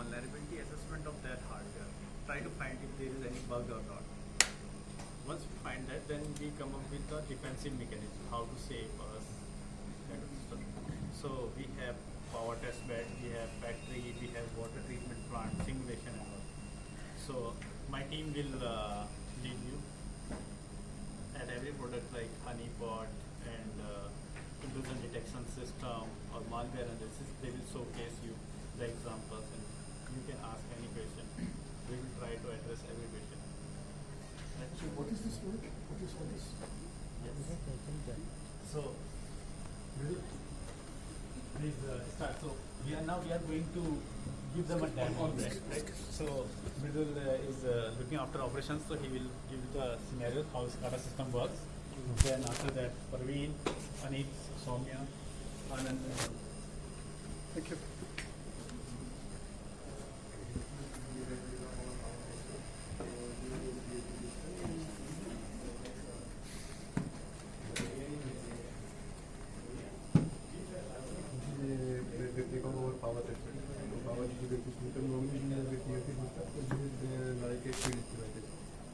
vulnerability assessment of that hardware. Try to find if there is any bug or not. Once we find that, then we come up with the defensive mechanism, how to save us, kind of stuff. So we have power test bed, we have factory, we have water treatment plant, simulation and all. So my team will lead you at every product like honeypot and intrusion detection system or malware analysis. They will showcase you the examples and you can ask any question. We will try to address every question. So what is this work? What is all this? Yes. So, please start. So we are going to give them a demo, right? So Mridul is looking after operations, so he will give the scenario how SCADA system works. Then after that, Parveen, Anit, Soumya, Anand. Thank you.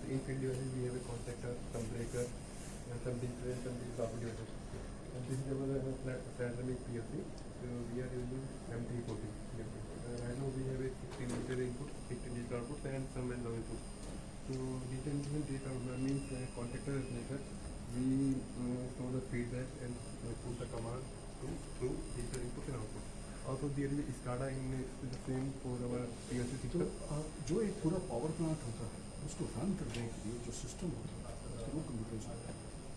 In field devices we have a contactor, some breaker, and some display, and some WSS. And this is our ceramic PLC. So we are using M340 PLC. Right now we have a 16 meter input, 16 digital output, and some analog input. So digital output means contactor is method. We show the feedback and put the command through digital input and output. Also there is SCADA in the same for our PLC system. जो एक पूरा power plant होता है उसको run करने के लिए जो सिस्टम होता है वो कंप्यूटराइज होता है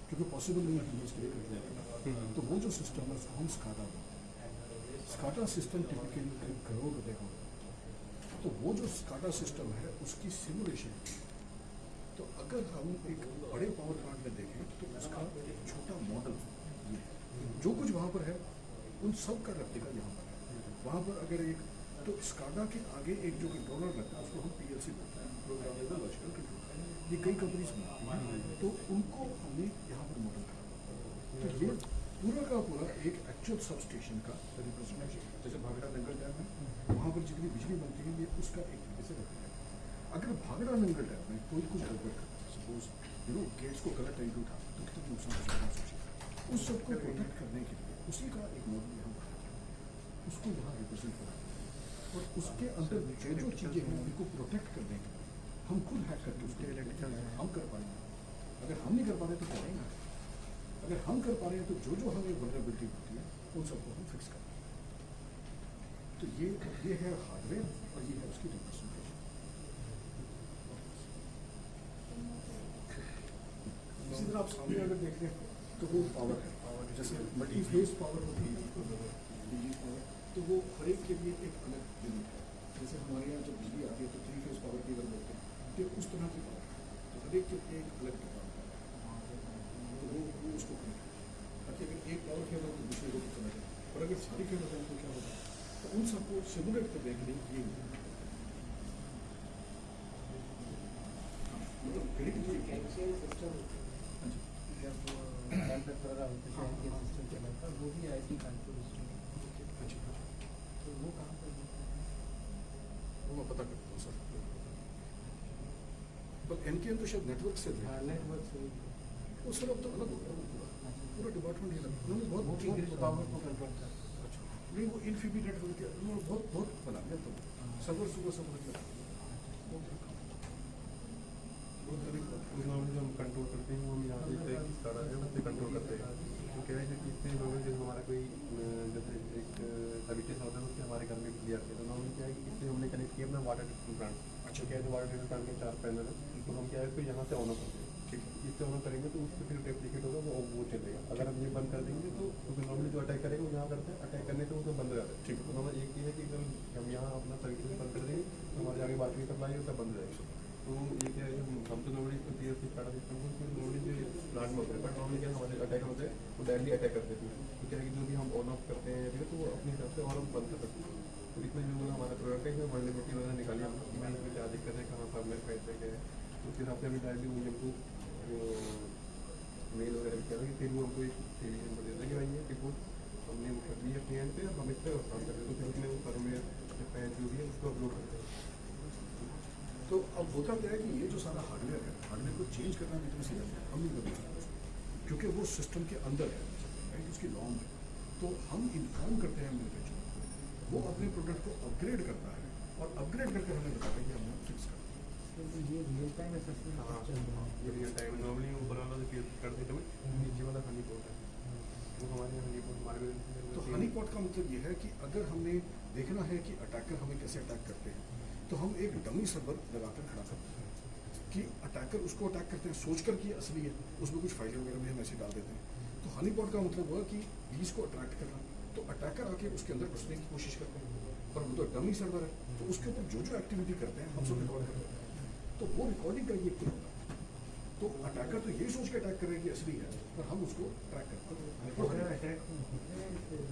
क्योंकि पॉसिबल नहीं है यूज़ के लिए करने के लिए। तो वो जो सिस्टम है उसको हम स्काडा सिस्टम टिपिकली करीब करोड़ रुपए का होता है। तो वो जो स्काडा सिस्टम है उसकी सिमुलेशन, तो अगर हम एक बड़े पावर प्लांट में देखें तो उसका एक छोटा मॉडल ये है, जो कुछ वहाँ पर है उन सब का रेप्लिका यहाँ पर है। वहाँ पर अगर एक तो स्काडा के आगे एक जो कंट्रोलर रहता है उसको हम पीएलसी बोलते हैं, प्रोग्रामेबल लॉजिकल कंट्रोलर। ये कई कंपनीज बनाती हैं, तो उनको हमने यहाँ पर मॉडल करा। तो ये पूरा का पूरा एक एक्चुअल सब स्टेशन का रिप्रेजेंटेशन, जैसे भागड़ा नंगल डैम है वहाँ पर जितनी बिजली बनती है ये उसका एक तरीके से रिप्रेजेंट। अगर भागड़ा नंगल डैम में कोई कुछ गड़बड़ करता है, सपोज गेट्स को गलत एंगल उठा तो कितना नुकसान हो सकता है सोचिए। उस सबको प्रोटेक्ट करने के लिए उसी का एक मॉडल यहाँ बनाया, उसको यहाँ रिप्रेजेंट करा और उसके अंदर जो चीज़ें हैं उनको प्रोटेक्ट करने के लिए हम खुद हैक करके उसको हम कर पाएंगे। अगर हम नहीं कर पा रहे तो करेंगे, अगर हम कर पा रहे हैं तो जो हमें वल्नरेबिलिटी होती है उन सबको हम फिक्स करें। तो ये है हार्डवेयर और ये है उसकी रिप्रेजेंटेशन। इसी तरह आप सामने अगर देख रहे हैं तो वो पावर है, जैसे मल्टी फेज पावर होती है बिजली पावर, तो वो हर एक के लिए एक अलग यूनिट है। जैसे हमारे यहाँ जब बिजली आती है तो 3 फेज पावर की अगर बोलते हैं तो उस तरह की पावर है, तो हर एक के लिए एक अलग डिपार्टमेंट है, तो वो उसको कनेक्ट है ताकि अगर एक पावर फेल हो तो दूसरे को चला जाए, और अगर सारी फेल हो जाए तो क्या होगा, तो उन सबको सिमुलेट करने के लिए ये मतलब वो भी आईटी कानपुर तो वो कहाँ पर वो मैं पता करता हूँ सर। पर एनकेएन तो शायद नेटवर्क से थे, नेटवर्क से वो सर अब तो अलग हो गया, पूरा डिपार्टमेंट ये लगा उन्होंने बहुत पावर को कंट्रोल कर। अच्छा नहीं वो इनफीबी नेटवर्क किया उन्होंने बहुत बना दिया, तो सर्वर सुबह सब लगा जो हम कंट्रोल करते हैं वो हम यहाँ पे SCADA है उससे कंट्रोल करते हैं। तो क्या है कि इसमें नॉर्मल जैसे हमारा कोई जैसे एक सर्विसेज होता है उससे हमारे घर में बिजली आती है, तो नॉर्मल क्या है कि इससे हमने कनेक्ट किया अपना वाटर ट्रीटमेंट प्लांट। अच्छा क्या है, वाटर ट्रीटमेंट प्लांट के 4 पैनल है, तो हम क्या है इसको यहाँ से ऑन ऑफ करते हैं। ठीक है, इससे ऑन करेंगे तो उससे फिर रेप्लिकेट होगा वो चलेगा। अगर हम ये बंद कर देंगे तो नॉर्मली जो अटैक करेंगे वो यहाँ करते हैं, अटैक करने से वो तो बंद हो जाता है। ठीक है, तो नॉर्मल एक ही है कि अगर हम यहाँ अपना सर्विसेज बंद कर देंगे तो हमारे आगे बाकी सप्लाई है सब बंद हो जाएगा। तो ये क्या है, हम तो नॉर्मली पीएलसी SCADA सिस्टम को नॉर्मली जो प्लांट में होते हैं, बट नॉर्मली क्या हमारे अटैक होते हैं वो डायरेक्टली अटैक कर देते हैं। तो क्या है कि जो भी हम ऑन ऑफ करते हैं ठीक है, तो वो अपने हिसाब से और हम बंद कर सकते हैं। तो इसमें जो हमारा प्रोडक्ट है इसमें वल्नरेबिलिटी वगैरह निकाली हम कि इसमें क्या दिक्कत है, कहाँ पर मेरे पैसे क्या है, तो उसके हिसाब से अभी डायरेक्टली वो हमको मेल वगैरह किया था कि फिर वो हमको एक टेलीविजन पर देता है कि भाई ये रिपोर्ट हमने वो कर ली है अपने एंड पे, अब हम इस पर काम कर रहे हैं। तो फिर उसमें वो फर्मवेयर जो भी है उसको अपलोड करते हैं। होता क्या है कि ये जो सारा हार्डवेयर है, हार्डवेयर को चेंज करना भी तो सीधा हम नहीं कर सकते, क्योंकि वो सिस्टम के अंदर है, राइट, उसकी लॉन्ग है। तो हम इन्फॉर्म करते हैं मैन्युफैक्चरर को, वो अपने प्रोडक्ट को अपग्रेड करता है और अपग्रेड करके हमें बताता है कि हमने फिक्स कर दिया। तो ये रियल टाइम असेसमेंट चल रहा है। ये रियल टाइम नॉर्मली ऊपर वाला जो केस कर देते हैं नीचे वाला हनी पॉट है, वो हमारे यहाँ हनी पॉट मार्केट। तो हनी पॉट का मतलब ये है कि अगर हमने देखना है कि अटैकर हमें कैसे अटैक करते हैं, तो हम एक डमी सर्वर लगाकर खड़ा करते हैं कि अटैकर उसको अटैक करते हैं सोचकर कि ये असली है, उसमें कुछ फाइलें वगैरह भी हम ऐसे डाल देते हैं। तो हनी पॉट का मतलब हुआ कि बीज को अट्रैक्ट करना, तो अटैकर आके उसके अंदर घुसने की कोशिश करते हैं, पर वो तो डमी सर्वर है, तो उसके ऊपर जो जो एक्टिविटी करते हैं हम सब रिकॉर्ड करते हैं। तो वो रिकॉर्डिंग का ये क्लिप होता है। तो अटैकर तो यही सोच के अटैक कर रहे हैं कि असली है, पर हम उसको ट्रैक करते हैं।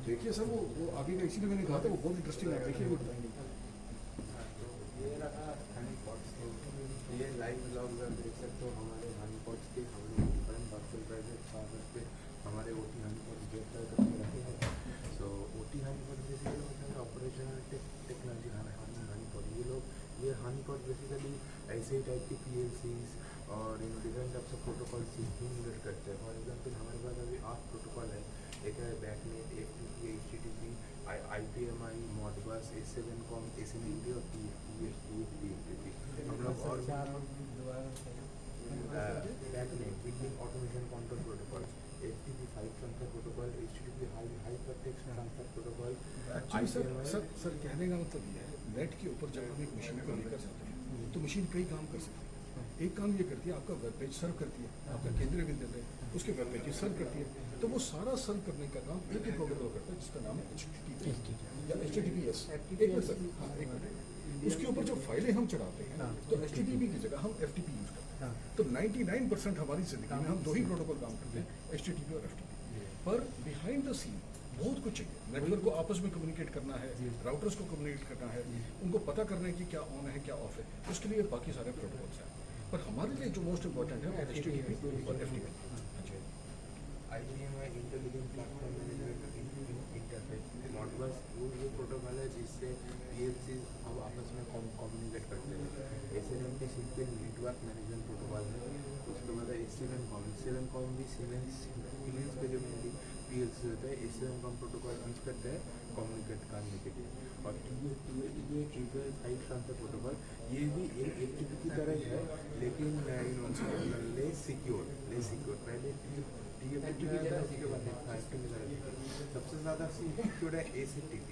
देखिए सर, वो आगे का इसीलिए मैंने कहा था वो बहुत इंटरेस्टिंग है, देखिए वो बताएंगे। ये रहा हनी पॉट्स के, ये लाइव ब्लॉग आप देख सकते हो हमारे हनी पॉट्स के। हम लोग डिफरेंट वर्चुअल प्राइवेट फार्मर्स पे हमारे ओटी हनी पॉट्स गिरफ्तार करके रखे हैं। सो ओटी हनी पॉट बेसिकली होता है ऑपरेशनल टेक्नोलॉजी हनी पॉट। ये हनी पॉट बेसिकली ऐसे ही टाइप के PLCs और different types of protocols use करते हैं। फॉर एग्जाम्पल हमारे पास अभी 8 प्रोटोकॉल है, एक है बैकनेट, FTP, HTTP, IPMI, Modbus, S7com, SNMP और TFTP। हम लोग और BACnet between automation control protocol, FTP file transfer protocol, HTTP hypertext transfer protocol. Actually sir कहने का मतलब ये है, नेट के ऊपर जब हम एक मशीन को लेकर जाते हैं तो मशीन कई काम कर सकती है। एक काम ये करती है, आपका वेब पेज सर्व करती है, आपका केंद्रीय विद्यालय उसके वेब पेज सर्व करती है, तो वो सारा सर्व करने का काम एक ही प्रोटोकॉल करता है जिसका नाम है HTTP या HTTPS। एक मिनट सर, हाँ एक मिनट। उसके ऊपर जो फाइलें हम चढ़ाते हैं तो HTTP की जगह हम FTP यूज़ करते हैं। तो 99% हमारी ज़िंदगी में हम दो ही प्रोटोकॉल काम करते हैं, HTTP और FTP। पर बिहाइंड द सीन बहुत कुछ चाहिए। नेटवर्क को आपस में कम्युनिकेट करना है, राउटर्स को कम्युनिकेट करना है, उनको पता करना है कि क्या ऑन है क्या ऑफ है, उसके लिए बाकी सारे प्रोटोकॉल्स हैं। पर हमारे लिए जो मोस्ट इम्पोर्टेंट है वो HTTP और FTP। IPMI intelligent platform management interface. Modbus ये प्रोटोकॉल है जिससे PLCs अब आपस में कम्युनिकेट करते हैं। SNMP simple network management protocol है। उसके बाद है S7com भी सीमेंस पे जो मेनली PLC होता है S7com प्रोटोकॉल यूज करते हैं कम्युनिकेट करने के लिए। और ये ट्रिपल फाइल ट्रांसफर प्रोटोकॉल ये भी एक FTP की तरह ही है, लेकिन लेस सिक्योर। पहले TFTP सबसे ज़्यादा सिक्योर है ACTP,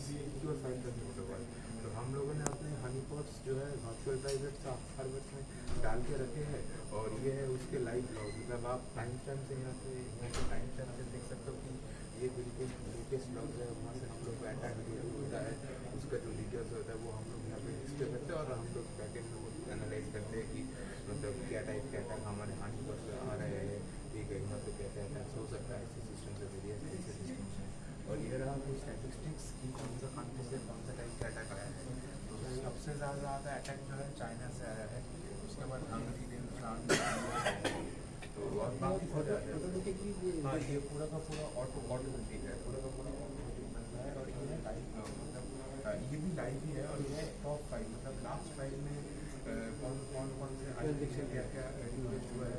secure file transfer protocol. तो हम लोगों ने अपने हनी पॉट्स जो है वर्चुअल प्राइवेट सर्वर्स में डाल के रखे हैं, और ये है उसके लाइव लॉग। मतलब आप टाइम स्टैम्प से यहाँ पे टाइम स्टैम्प से देख सकते हो कि ये बिल्कुल लेटेस्ट लॉग है। वहाँ से हम लोग को अटैक होता है, उसका जो डिटेल्स होता है वो हम लोग यहाँ पे डिस्प्ले करते हैं, और हम लोग बैकएंड में एनालाइज करते हैं कि मतलब क्या टाइप के अटैक हमारे हनी पॉट्स आ रहे हैं, ठीक है, यहाँ पे कैसे अटैक्स हो सकता है ऐसे सिस्टम से, वेरियस ऐसे सिस्टम से। और ये रहा कुछ स्टैटिस्टिक्स कि कौन सा कंट्री से कौन सा टाइप का अटैक आया है। तो सबसे ज़्यादा अटैक जो है चाइना से आया है, उसके बाद हंगरी, देन फ्रांस, तो और बाकी सारे हाँ ये पूरा का पूरा ऑटोमेटिक है, पूरा का पूरा ऑटोमेटिक बनता है। और ये लाइव मतलब ये भी लाइव ही है, और ये टॉप 5 मतलब लास्ट 5 में कौन से आर्टिफिशियल क्या इन्वेस्ट हुआ है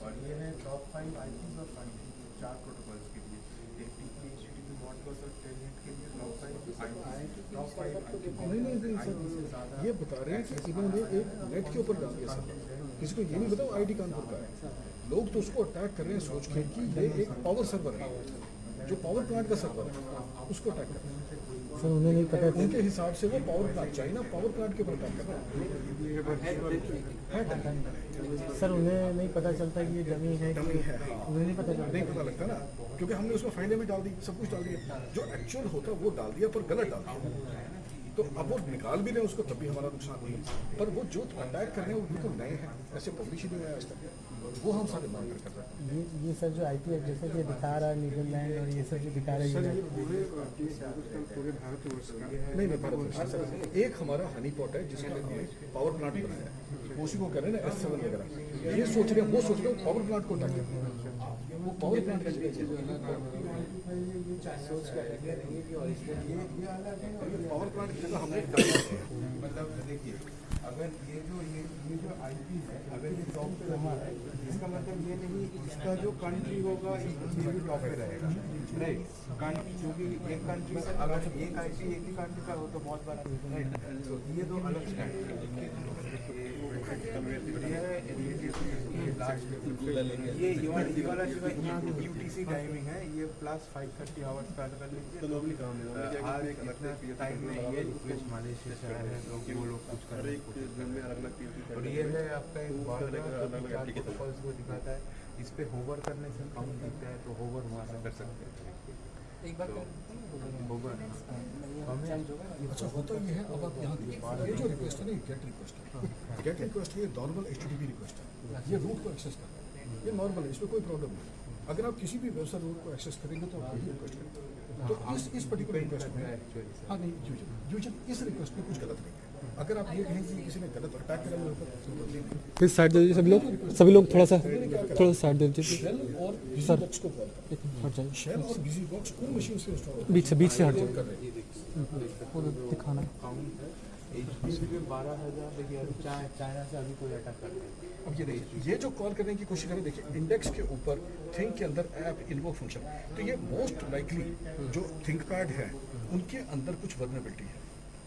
और ये है टॉप 5 IPs और 4 प्रोटोकॉल्स के लिए FTP, HTTP, Modbus और Telnet के लिए टॉप 5 नहीं सर, ये बता रहे हैं कि इन्होंने एक नेट के ऊपर डाल दिया सर, किसी को ये नहीं बताओ IIT कानपुर का है। लोग तो उसको अटैक कर रहे हैं सोच के कि ये एक पावर सर्वर है, जो पावर प्लांट का सर्वर है, उसको अटैक कर रहे हैं। सर उन्हें नहीं पता था। उनके हिसाब से वो power plant, China power plant के ऊपर अटैक कर रहा है। सर उन्हें नहीं पता चलता कि ये डमी है, डमी है, हाँ। उन्हें नहीं पता चलता। नहीं पता लगता ना, क्योंकि हमने उसमें फाइलें में डाल दी, सब कुछ डाल दिया, जो एक्चुअल होता वो डाल दिया पर गलत डाल दिया। तो अब वो निकाल भी रहे उसको, तब भी हमारा नुकसान नहीं है। पर वो जो अटैक कर रहे हैं वो बिल्कुल नए हैं, ऐसे पब्लिश ही नहीं हुआ आज तक, वो हम सारे मॉनिटर कर रहे हैं। ये सर जो IP है जैसे कि दिखा रहा है नीदरलैंड और ये सब जो दिखा रहा है पूरे भारतवर्ष का नहीं भारतवर्ष सर, एक हमारा हनी पॉट है जिसके लिए हमने पावर प्लांट बनाया है, उसी को कह रहे हैं ना S7 वगैरह। ये सोच रहे हैं, वो सोच रहे हैं पावर प्लांट को अटैक करते हैं। वो पावर प्लांट की जगह ये अलग है और ये पावर प्लांट की जगह हमने मतलब देखिए अगर ये जो आईपी है अगर ये टॉप पे रहा है इसका मतलब ये नहीं इसका जो कंट्री होगा ये भी टॉप पे रहेगा राइट क्योंकि एक कंट्री से अगर एक आईपी एक ही कंट्री का हो तो बहुत बड़ा राइट तो ये दो अलग स्टैंडर्ड ये वाला यूटीसी टाइमिंग है ये प्लस 530 आवर्स का कर लीजिए तो नॉर्मली काम है आज इतना टाइम में ये रिक्वेस्ट मलेशिया से आए हैं तो वो लोग कुछ कर रहे हैं में अलग अलग और ये है आपका एक प्रोटोकॉल्स को दिखाता है इस पे होवर करने से काउंट दिखता है तो होवर वहाँ से कर सकते हैं एक बार होवर अच्छा होता ये है। अब आप यहाँ देखिए ये जो रिक्वेस्ट है ना गेट रिक्वेस्ट है, गेट रिक्वेस्ट ये नॉर्मल HTTP रिक्वेस्ट है, ये रूट को एक्सेस करना है, ये नॉर्मल है, इसमें कोई प्रॉब्लम नहीं। अगर आप किसी भी वेबसाइट रूट को एक्सेस करेंगे तो आप वही रिक्वेस्ट करेंगे। तो इस पर्टिकुलर रिक्वेस्ट में हाँ नहीं यूजली इस रिक्वेस्ट में कुछ गलत नहीं है। अगर आप ये कहें कि किसी ने गलत अटैक करा हुआ है फिर साइड दे दीजिए सभी लोग थोड़ा सा साइड दे दीजिए। शेल और बिजी बॉक्स को कॉल एक मिनट हट जाइए, शेल और बिजी बॉक्स उन मशीन से इंस्टॉल बीच से हट जाइए, कर रहे हैं। पूरा दिखाना। HTTP पे 12,000 देखिए अभी चाइना से अभी कोई अटैक कर रहे हैं अब ये देखिए ये जो कॉल करने की कोशिश करें, देखिए इंडेक्स के ऊपर थिंक के अंदर ऐप इन्वोक फंक्शन, तो ये मोस्ट लाइकली जो थिंकपैड है उनके अंदर कुछ वर्नेबिलिटी है,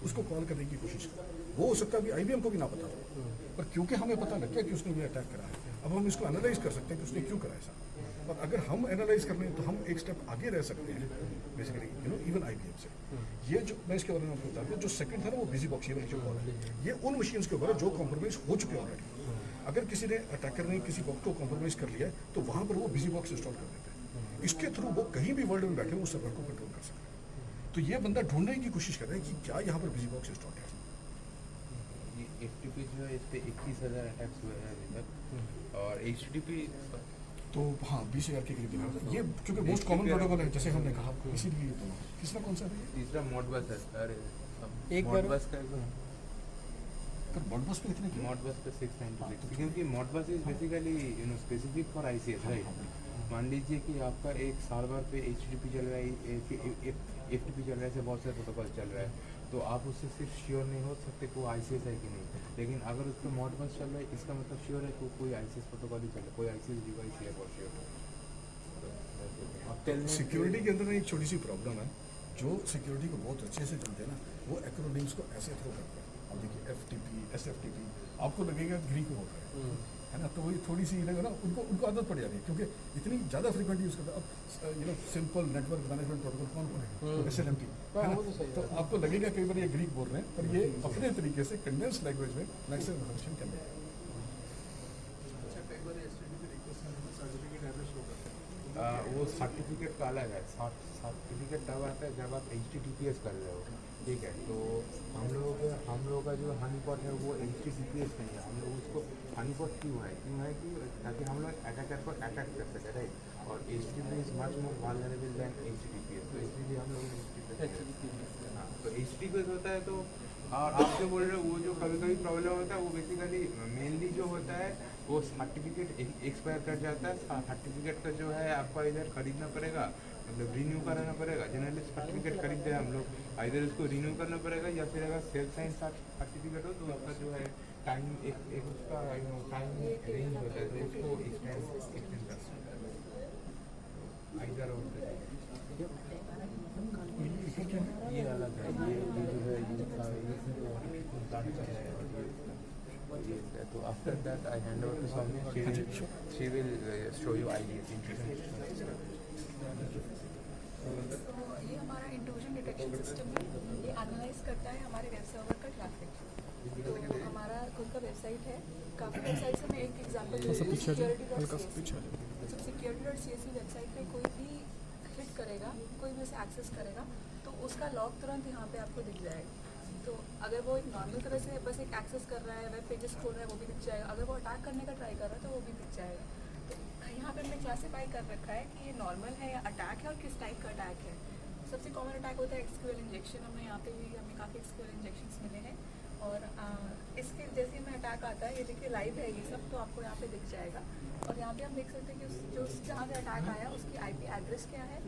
उसको कॉल करने की कोशिश करें। वो हो सकता है अभी IBM को भी ना पता हो, पर क्योंकि हमें पता लग गया कि उसने ये अटैक करा है, अब हम इसको एनालाइज कर सकते हैं कि उसने क्यों करा ऐसा। और अगर हम एनालाइज कर लें तो हम एक स्टेप आगे रह सकते हैं बेसिकली इवन IBM से। ये जो मैं इसके बारे में आपको बता दूं, जो सेकंड था ना वो बिजी बॉक्स ये वाली जो कॉल है, ये उन मशीन्स के ऊपर है जो कॉम्प्रोमाइज हो चुके हैं ऑलरेडी। अगर किसी ने अटैकर ने किसी बॉक्स को कॉम्प्रोमाइज कर लिया है तो वहाँ पर वो बिजी बॉक्स इंस्टॉल कर देते हैं, इसके थ्रू वो कहीं भी वर्ल्ड में बैठे वो सर्वर को कंट्रोल कर सकते हैं। तो ये बंदा ढूंढने की कोशिश कर रहा है कि क्या यहाँ पर बिजी बॉक्स इंस्टॉल है। ये FTP जो है इस पे 21,000 अटैक्स हुए हैं अभी तक और HTTP तो हाँ 20,000 के करीब दिखा रहा था ये, क्योंकि मोस्ट कॉमन प्रोटोकॉल है जैसे हमने कहा, इसीलिए तो तीसरा कौन सा है तीसरा मॉडबस है अरे एक बार- मॉडबस का पर बॉडबस पे कितने किया? मॉडबस पे 696 क्योंकि Modbus is basically specific for ICS right. मान लीजिए कि आपका एक सर्वर पे HTTP चल रहा है, FTP चल रहा है, ऐसे बहुत सारे प्रोटोकॉल चल रहा है, तो आप उससे सिर्फ श्योर नहीं हो सकते कोई ICS है कि नहीं। लेकिन अगर उस पर मॉडबस चल रहा है इसका मतलब श्योर है कि कोई ICS प्रोटोकॉल ही चल रहा है, कोई ICS डिवाइस है फॉर श्योर। सिक्योरिटी के अंदर ना एक छोटी सी प्रॉब्लम है, जो सिक्योरिटी को बहुत अच्छे से जानते हैं ना वो एक्रोनिम्स को ऐसे थ्रो करते हैं। अब देखिए FTP SFTP आपको लगेगा ग्रीक होता है ना, तो वही थोड़ी सी ना उनको आदत पड़ जाती है क्योंकि इतनी ज़्यादा फ्रिक्वेंटली यूज़ करता है। अब सिंपल नेटवर्क मैनेजमेंट प्रोटोकॉल कौन पढ़ेगा, SNMP है ना, तो आपको लगेगा कई बार ये ग्रीक बोल रहे हैं, पर ये अपने तरीके से कंडेंस लैंग्वेज में मैक्सिमम इन्फॉर्मेशन कैन बी। वो सर्टिफिकेट का अलग है, सर्टिफिकेट तब आता है जब आप HTTPS कर रहे हो, ठीक है। तो हम लोगों का जो हनीपॉट है वो HTTPS नहीं है, हम लोग उसको हनीपॉट क्यों है कि ताकि हम लोग अटैकर को अटैक कर सकें राइट। और HTTP is much more vulnerable than HTTPS, तो इसलिए हम लोग हाँ तो HTTPS होता है। तो और आप जो बोल रहे हो वो जो कभी कभी प्रॉब्लम होता है वो बेसिकली मेनली जो होता है वो सर्टिफिकेट एक्सपायर कर जाता है। सर्टिफिकेट का जो है आपको इधर खरीदना पड़ेगा, मतलब रिन्यू कराना पड़ेगा। जनरली सर्टिफिकेट खरीदते हैं हम लोग, इधर उसको रिन्यू करना पड़ेगा या फिर अगर सेल्फ साइन सर्टिफिकेट हो तो आपका जो है टाइम एक उसका टाइम रेंज होता है तो उसको एक्सटेंड कर सकते हैं इधर और ये अलग है, ये जो है ये तो after that I hand over to Saumya, she will show you IDS। ये हमारा इंट्रूजन डिटेक्शन सिस्टम है, ये एनालाइज करता है हमारे वेब सर्वर का ट्रैफिक। तो हमारा खुद का वेबसाइट है, काफ़ी वेबसाइट से मैं एक एग्जांपल सिक्योरिटी.csv वेबसाइट पे कोई भी क्लिक करेगा, कोई भी उसे एक्सेस करेगा तो उसका लॉग तुरंत यहाँ पे आपको दिख जाएगा। तो अगर वो एक नॉर्मल तरह से बस एक एक्सेस कर रहा है, वेब पेजेस खोल रहा है, वो भी दिख जाएगा। अगर वो अटैक करने का ट्राई कर रहा है तो वो भी दिख जाएगा। तो यहाँ पे हमने क्लासीफाई कर रखा है कि ये नॉर्मल है या अटैक है और किस टाइप का अटैक है। सबसे कॉमन अटैक होता है SQL इंजेक्शन। हमें यहाँ पे भी काफ़ी SQL इंजेक्शंस मिले हैं और इसके जैसे में अटैक आता है, ये देखिए लाइव है ये सब, तो आपको यहाँ पे दिख जाएगा। और यहाँ पे हम देख सकते हैं कि जो जहाँ से अटैक आया उसकी IP एड्रेस क्या है,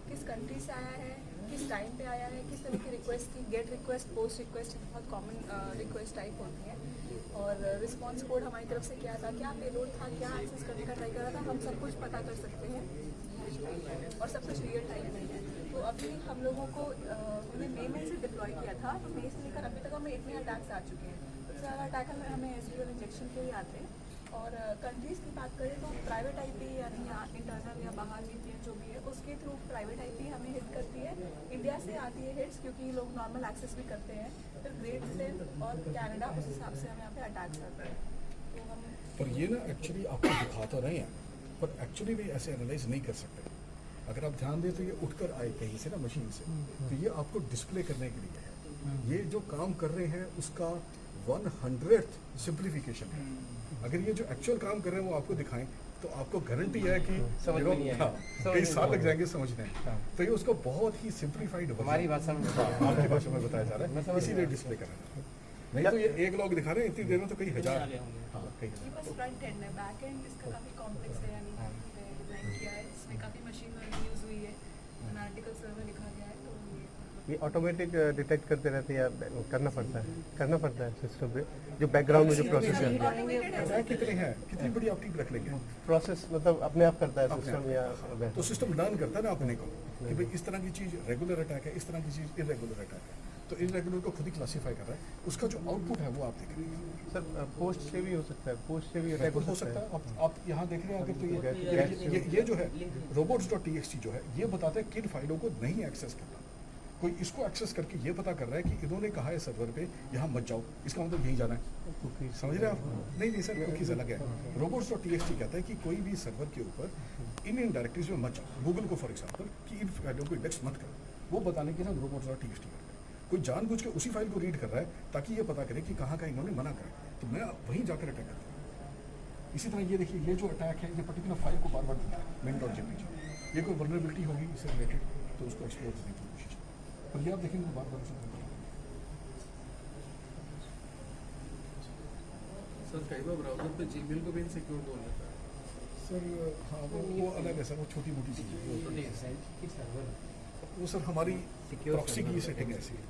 किस कंट्री से आया है, किस टाइम पे आया है, किस तरह की रिक्वेस्ट थी, गेट रिक्वेस्ट, पोस्ट रिक्वेस्ट, बहुत कॉमन रिक्वेस्ट टाइप होती है। और रिस्पॉन्स कोड हमारी तरफ से क्या था, क्या पेलोड था, क्या एक्सेस करने का ट्राई कर रहा था, हम सब कुछ पता कर सकते हैं और सब कुछ रियल टाइम में है। तो अभी हम लोगों को हमने मई में से डिप्लॉय किया था, तो मई से लेकर अभी तक हमें इतने अटैक्स आ चुके हैं। सबसे ज़्यादा अटैक हमें SQL इंजेक्शन के ही आते हैं। और कंट्रीज़ की बात करें तो प्राइवेट IP यानी इंटरनल या बाहर VPN जो भी है उसके थ्रू प्राइवेट IP हमें हिट करती है। इंडिया से आती है हिट्स, क्योंकि लोग नॉर्मल एक्सेस भी करते हैं। फिर ग्रेट ब्रिटेन और कनाडा उस हिसाब से हमें यहाँ पे अटैक्स आते हैं। तो हम पर ये ना एक्चुअली आपको दिखा तो रहे हैं, पर एक्चुअली भी ऐसे एनालाइज नहीं कर सकते। अगर आप ध्यान दें तो ये उठकर आए कहीं से ना मशीन से, तो ये आपको डिस्प्ले करने के लिए है। ये जो काम कर रहे हैं उसका 100th सिंप्लीफिकेशन है। अगर ये जो एक्चुअल काम कर रहे हैं वो आपको दिखाएं तो आपको गारंटी है कि कई साल लग जाएंगे समझने। तो ये उसको बहुत ही सिंप्लीफाइड हमारी भाषा में आपकी भाषा में बताया जा रहा है, इसीलिए डिस्प्ले कर रहे हैं। नहीं तो ये एक लोग दिखा रहे हैं, इतनी देर में तो कई हजार। हाँ, कई ये हजार। बस फ्रंट एंड है, बैक एंड इसका काफ़ी कॉम्प्लेक्स है, यानी डिज़ाइन किया है, इसमें काफ़ी मशीन लर्निंग यूज़ हुई है, एनालिटिकल सर्वर लिखा गया है। तो ये ऑटोमेटिक डिटेक्ट करते रहते हैं या करना पड़ता है सिस्टम पे जो बैकग्राउंड में जो प्रोसेस है। अटैक कितने हैं, कितनी बड़ी आप टीम रख लेंगे, प्रोसेस मतलब अपने आप करता है सिस्टम या तो सिस्टम लर्न करता है ना अपने को कि भाई इस तरह की चीज़ रेगुलर अटैक है, इस तरह की चीज़ इरेगुलर अटैक है। तो इरेगुलर को खुद ही क्लासीफाई कर रहा है, उसका जो आउटपुट है वो आप देख रहे हैं। सर पोस्ट से भी हो सकता है, पोस्ट से भी अटैक हो सकता है। आप यहाँ देख रहे हैं अगर तो ये जो है robots.txt जो है ये बताता है किन फाइलों को नहीं एक्सेस करना। कोई इसको एक्सेस करके ये पता कर रहा है कि इन्होंने कहा है सर्वर पे यहाँ मत जाओ, इसका मतलब यहीं जाना है। समझ रहे हैं आप? नहीं सर, कुकीज अलग है। robots.txt कहता है कि कोई भी सर्वर के ऊपर इन डायरेक्टरीज में मत जाओ। गूगल को फॉर एग्जाम्पल कि इन फाइलों को इंडेक्स मत करो, वो बताने के साथ robots.txt करता है। कोई जानबूझ के उसी फाइल को रीड कर रहा है ताकि ये पता करे कि कहाँ का इन्होंने मना करा, तो मैं वहीं जाकर अटैक करता हूँ। इसी तरह ये देखिए, ये जो अटैक है ये पर्टिकुलर फाइल को बार बार ढूंढता है main.jpg। ये कोई वल्नरेबिलिटी होगी इससे रिलेटेड तो उसको एक्सप्लोर करने की कोशिश, पर ये आप देखेंगे बार बार सर कई बार ब्राउजर पे जीमेल को भी इनसिक्योर हो जाता है। सर। हाँ वो अलग है सर, वो छोटी मोटी चीज़ है। वो सर हमारी प्रॉक्सी की सेटिंग ऐसी है।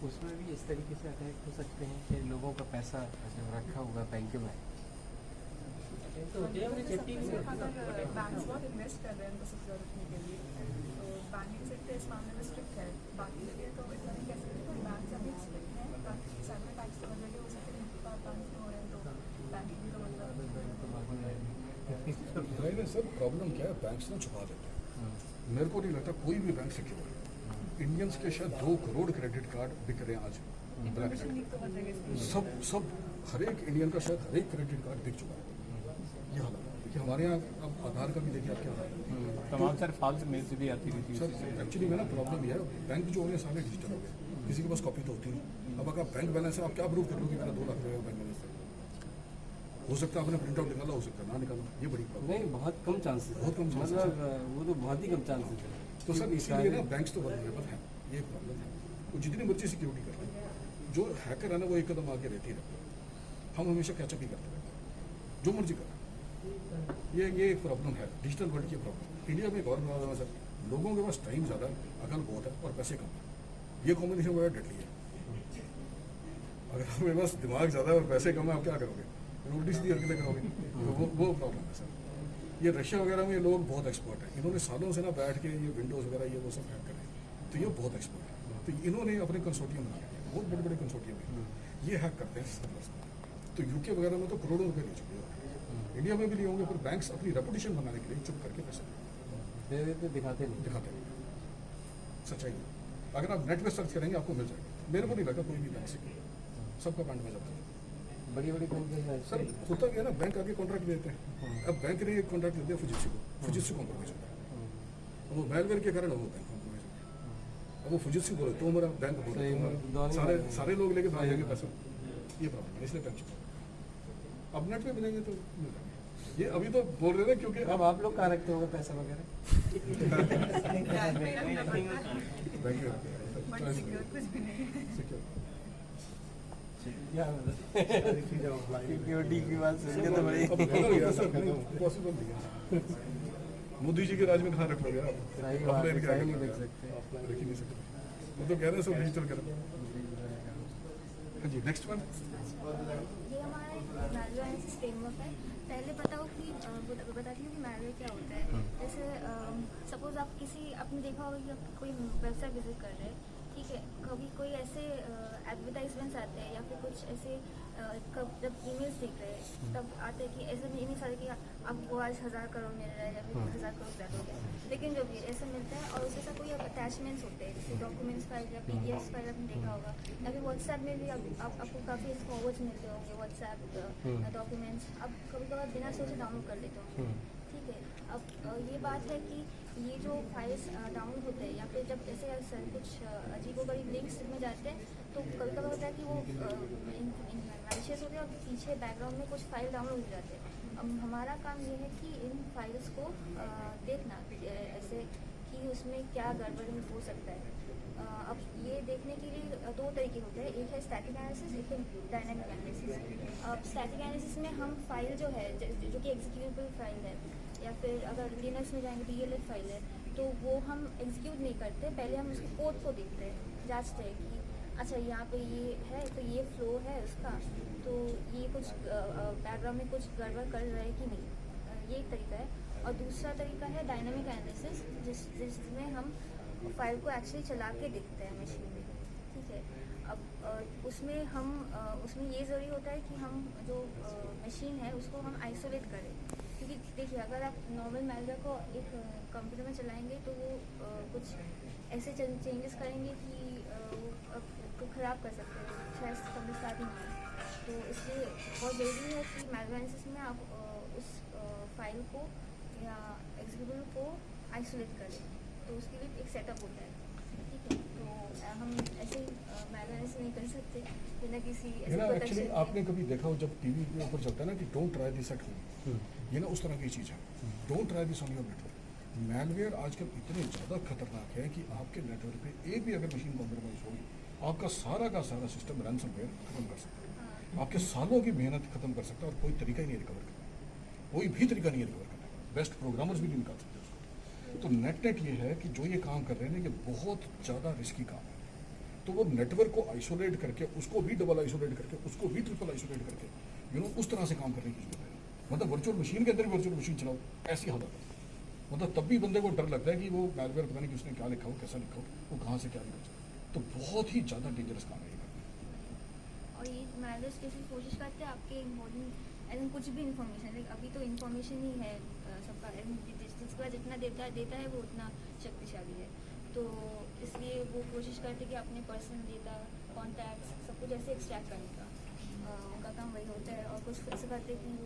उसमें भी इस तरीके से अटैक हो सकते हैं कि लोगों का पैसा रखा हुआ बैंक में। तो अगर बैंक्स बहुत इन्वेस्ट कर रहे हैं उनको सिक्योर रखने के लिए, तो बैंकिंग सेक्टर इस मामले में स्ट्रिक्ट है। बाकी जगह तो इतना नहीं कह सकते, तो बैंक अभी स्ट्रिक्ट है। बाकी साइबर अटैक्स तो जगह हो सकते हैं, बैंक में हो रहे हैं तो बैंकिंग तो नहीं सर, प्रॉब्लम क्या है, बैंक्स ना छुपा देते हैं। मेरे को नहीं लगता कोई भी बैंक सिक्योर है। इंडियंस के शायद 2 करोड़ क्रेडिट कार्ड बिक रहे हैं आज ब्लैक में। सब हर एक इंडियन का शायद हर एक क्रेडिट कार्ड बिक चुका है। ये हालत है। देखिए हमारे यहाँ अब आधार का भी देखिए आप क्या हाल है। तमाम सर फाल्स मेल्स भी आती रहती सर एक्चुअली में ना प्रॉब्लम ये है, बैंक जो हो गए सारे डिजिटल हो गए, किसी के पास कॉपी तो होती नहीं। अब अगर बैंक बैलेंस है, आप क्या प्रूव कर लो कि मेरा 2 लाख रुपये बैंक बैलेंस है? हो सकता है आपने प्रिंट आउट निकाला, हो सकता है ना निकाला, ये बड़ी प्रॉब्लम। नहीं, बहुत कम चांसेस, बहुत कम chances मतलब वो तो बहुत ही कम चांसेस है। तो सर इसीलिए ना बैंक्स तो वल्नरेबल हैं, ये प्रॉब्लम है। वो जितनी मर्जी सिक्योरिटी कर रहे हैं, जो हैकर है ना वो एक कदम आगे रहते ही रहते हैं। हम हमेशा कैचअप ही करते रहते हैं, जो मर्जी करें। ये एक प्रॉब्लम है डिजिटल वर्ल्ड की प्रॉब्लम। इंडिया में एक और प्रॉब्लम है सर, लोगों के पास टाइम ज़्यादा है, अकल बहुत है और पैसे कम है। ये कॉम्बिनेशन बड़ा डेडली है। अगर आपके पास दिमाग ज़्यादा है और पैसे कम है, आप क्या करोगे? उल्टी सीधी हरकतें करोगे। तो वो प्रॉब्लम है सर। ये रशिया वगैरह में ये लोग बहुत एक्सपर्ट हैं। इन्होंने सालों से ना बैठ के ये विंडोज़ वगैरह ये वो सब हैक करें, तो ये बहुत एक्सपर्ट है। तो इन्होंने अपने कंसोर्टियम बनाए हैं, बहुत बड़े बड़े कंसोर्टियम हैं, ये हैक करते हैं सर्वर्स में। तो यूके वगैरह में तो करोड़ों रुपये ले चुके हैं, इंडिया में भी लिए होंगे, पर बैंक्स अपनी रेपुटेशन बनाने के लिए चुप करके पैसे दे देते, दिखाते नहीं। सच्चाई है। अगर आप नेट पर सर्च करेंगे आपको मिल जाएगा। मेरे को नहीं लगा कोई भी बैंक से सबका बैंक में जाता है। बड़ी कंपनी सर होता क्या है ना, बैंक आगे कॉन्ट्रैक्ट देते हैं। अब बैंक ने एक कॉन्ट्रैक्ट दे दिया फुजित्सु कॉम्प्रोमाइज होता है। वो मैलवेयर के कारण वो बैंक कॉम्प्रोमाइज होता है। अब वो फुजित्सु बोले तो मेरा बैंक बोले, सारे लोग लेके भाग जाएंगे पैसा। ये प्रॉब्लम है, इसलिए बैंक चुका। अब नेट पे मिलेंगे तो मिल जाएंगे। ये अभी तो बोल रहे थे क्योंकि अब आप लोग कहाँ रखते होंगे पैसा वगैरह? बैंक सिक्योर कुछ भी नहीं। क्या सारी चीज़ें ऑफलाइन सिक्योरिटी की बात सुन के तो बड़ी अब कहना गया सर पॉसिबल नहीं है। मोदी जी के राज में कहाँ रख लोगे आप? सही बात Offline है, क्या सही नहीं करना देख है? सकते। रख ही नहीं सकते। वो तो कह रहे हैं सब डिजिटल करें। हाँ जी, नेक्स्ट वन। ये हमारा एक मैलवेयर एनालिसिस फ्रेमवर्क है। पहले बताओ कि बताती हूँ कि मैलवेयर क्या होता है। जैसे सपोज आप आपने देखा होगा कि आप कोई वेबसाइट विजिट कर रहे हैं, ठीक है, कभी कोई ऐसे एडवर्टाइजमेंट्स आते हैं या फिर कुछ ऐसे जब ईमेल्स देख रहे हैं तब आते हैं कि ऐसे नहीं सारे कि आपको आज 1000 करोड़ मिल रहा है या फिर 1000 करोड़ ज़्यादा हो गया, लेकिन जब ये ऐसे मिलता है और उसके साथ कोई अटैचमेंट्स होते हैं जैसे डॉक्यूमेंट्स फाइल या PDF फाइल आपने देखा होगा, या फिर व्हाट्सएप में भी आपको काफ़ी फॉरवर्ड्स मिलते होंगे व्हाट्सएप डॉक्यूमेंट्स, आप कभी कभार बिना सोचे डाउनलोड कर लेते होंगे, ठीक है। अब ये बात है कि ये जो फाइल्स डाउनलोड होते हैं या फिर जब ऐसे कुछ अजीबोगरीब लिंक्स में जाते हैं तो कभी कभी होता है कि वो मैलिशियस होते हैं और पीछे बैकग्राउंड में कुछ फाइल डाउनलोड हो जाते हैं। अब हमारा काम ये है कि इन फाइल्स को देखना ऐसे कि उसमें क्या गड़बड़ हो सकता है। अब ये देखने के लिए दो तरीके होते हैं, एक है स्टैटिक एनालिसिस, एक है डायनामिक एनालिसिस। अब स्टैटिक एनालिसिस में हम फाइल जो है जो कि एग्जीक्यूटेबल फाइल है या फिर अगर लिनक्स में जाएंगे DLL फाइल है तो वो हम एग्जीक्यूट नहीं करते, पहले हम उसके कोड को देखते हैं, जांचते हैं कि अच्छा यहाँ पे ये है तो ये फ्लो है उसका, तो ये कुछ बैकग्राउंड में कुछ गड़बड़ कर रहा है कि नहीं, ये एक तरीका है। और दूसरा तरीका है डायनामिक एनालिसिस जिसमें हम फाइल को एक्चुअली चला के देखते हैं मशीन में, ठीक है। अब उसमें ये ज़रूरी होता है कि हम जो मशीन है उसको हम आइसोलेट करें, क्योंकि देखिए अगर आप नॉर्मल मैलवेयर को एक कंप्यूटर में चलाएंगे तो वो कुछ ऐसे चेंजेस करेंगे कि वो ख़राब कर सकते हैं, शायद समझदार ही नहीं है। तो इसलिए बहुत ज़रूरी है कि मैलवेयर एनालिसिस में आप उस फाइल को या एग्जीक्यूटेबल को आइसोलेट करें, तो उसके लिए एक सेटअप होता है, ठीक है। तो हम ऐसे ही मैलवेयर एनालिसिस नहीं कर सकते बिना किसी ये ऐसे ना प्रोटेक्शन एक्चुअली के। आपने कभी देखा हो जब टीवी के ऊपर चलता है ना कि don't try this at home, ये ना उस तरह की चीज़ है। Don't try this on your network. Malware आजकल इतने ज़्यादा खतरनाक है कि आपके नेटवर्क पे एक भी अगर मशीन कॉम्प्रोमाइज़ होगी आपका सारा का सारा सिस्टम रैंसमवेयर खत्म कर सकता है, आपके सालों की मेहनत खत्म कर सकता है और कोई तरीका ही नहीं रिकवर करना, कोई भी तरीका नहीं है रिकवर करने का, बेस्ट प्रोग्रामर्स भी नहीं निकाल सकते उसको। तो नेट ये है कि जो ये काम कर रहे हैं ना ये बहुत ज़्यादा रिस्की काम है। तो वो नेटवर्क को आइसोलेट करके उसको भी डबल आइसोलेट करके उसको भी ट्रिपल आइसोलेट करके उस तरह से काम करने की जरूरत है। मतलब वर्चुअल मशीन के अंदर वर्चुअल मशीन चलाओ, ऐसी हालत है। मतलब तब भी बंदे को डर लगता है कि वो मैलवेयर पता नहीं कि उसने क्या लिखा हो, कैसा लिखा हो, वो कहाँ से क्या लिखा हो। तो बहुत ही ज़्यादा डेंजरस काम है ये करना। और ये मैलवेयर कैसे कोशिश करते हैं आपके इम्पोर्टेंट कुछ भी इन्फॉर्मेशन, लाइक अभी तो इन्फॉर्मेशन ही है सबका, जिसका जितना देता है वो उतना शक्तिशाली है। तो इसलिए वो कोशिश करते हैं कि अपने पर्सनल डेटा, कॉन्टैक्ट्स सब कुछ ऐसे एक्सट्रैक्ट करने का उनका काम वही होता है। और कुछ ऐसे करते हैं कि वो